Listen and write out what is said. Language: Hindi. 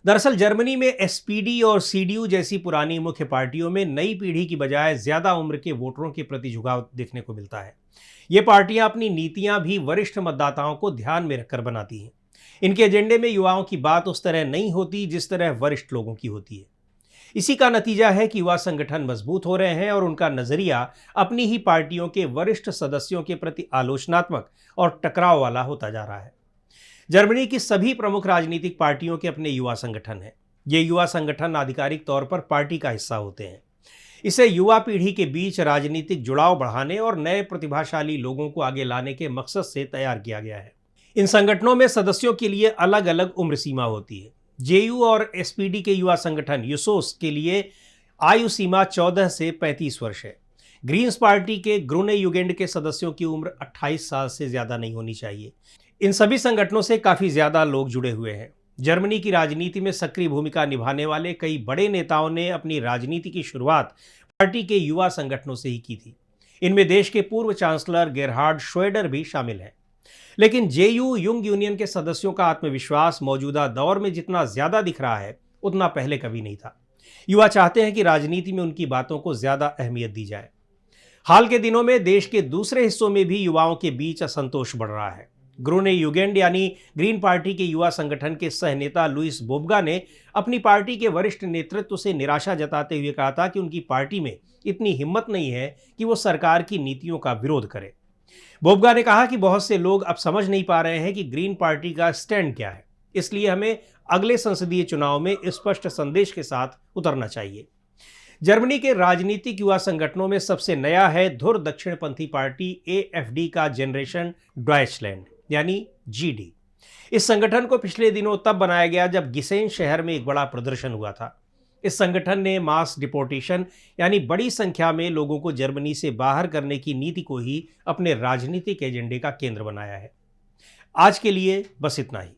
दरअसल जर्मनी में एसपीडी और सीडीयू जैसी पुरानी मुख्य पार्टियों में नई पीढ़ी की बजाय ज्यादा उम्र के वोटरों के प्रति झुकाव देखने को मिलता है। ये पार्टियां अपनी नीतियां भी वरिष्ठ मतदाताओं को ध्यान में रखकर बनाती हैं। इनके एजेंडे में युवाओं की बात उस तरह नहीं होती जिस तरह वरिष्ठ लोगों की होती है। इसी का नतीजा है कि युवा संगठन मजबूत हो रहे हैं और उनका नजरिया अपनी ही पार्टियों के वरिष्ठ सदस्यों के प्रति आलोचनात्मक और टकराव वाला होता जा रहा है। जर्मनी की सभी प्रमुख राजनीतिक पार्टियों के अपने युवा संगठन हैं। ये युवा संगठन आधिकारिक तौर पर पार्टी का हिस्सा होते हैं। इसे युवा पीढ़ी के बीच राजनीतिक जुड़ाव बढ़ाने और नए प्रतिभाशाली लोगों को आगे लाने के मकसद से तैयार किया गया है। इन संगठनों में सदस्यों के लिए अलग अलग उम्र सीमा होती है। जेयू और एसपीडी के युवा संगठन यूसोस के लिए आयु सीमा 14 से 35 वर्ष है। ग्रीन्स पार्टी के ग्रुने युगेंड के सदस्यों की उम्र 28 साल से ज्यादा नहीं होनी चाहिए। इन सभी संगठनों से काफी ज्यादा लोग जुड़े हुए हैं। जर्मनी की राजनीति में सक्रिय भूमिका निभाने वाले कई बड़े नेताओं ने अपनी राजनीति की शुरुआत पार्टी के युवा संगठनों से ही की थी। इनमें देश के पूर्व चांसलर गेरहार्ड श्रोएडर भी शामिल हैं। लेकिन जेयू युंग यूनियन के सदस्यों का आत्मविश्वास मौजूदा दौर में जितना ज्यादा दिख रहा है उतना पहले कभी नहीं था। युवा चाहते हैं कि राजनीति में उनकी बातों को ज्यादा अहमियत दी जाए। हाल के दिनों में देश के दूसरे हिस्सों में भी युवाओं के बीच असंतोष बढ़ रहा है। ग्रुने युगेंड यानी ग्रीन पार्टी के युवा संगठन के सह नेता लुइस बोब्गा ने अपनी पार्टी के वरिष्ठ नेतृत्व से निराशा जताते हुए कहा था कि उनकी पार्टी में इतनी हिम्मत नहीं है कि वो सरकार की नीतियों का विरोध करे। बोब्गा ने कहा कि बहुत से लोग अब समझ नहीं पा रहे हैं कि ग्रीन पार्टी का स्टैंड क्या है, इसलिए हमें अगले संसदीय चुनाव में स्पष्ट संदेश के साथ उतरना चाहिए। जर्मनी के राजनीतिक युवा संगठनों में सबसे नया है धुर दक्षिणपंथी पार्टी एएफडी का जनरेशन ड्वाइचलैंड यानी जीडी। इस संगठन को पिछले दिनों तब बनाया गया जब गिसेन शहर में एक बड़ा प्रदर्शन हुआ था। इस संगठन ने मास डिपोर्टेशन यानी बड़ी संख्या में लोगों को जर्मनी से बाहर करने की नीति को ही अपने राजनीतिक एजेंडे का केंद्र बनाया है। आज के लिए बस इतना ही।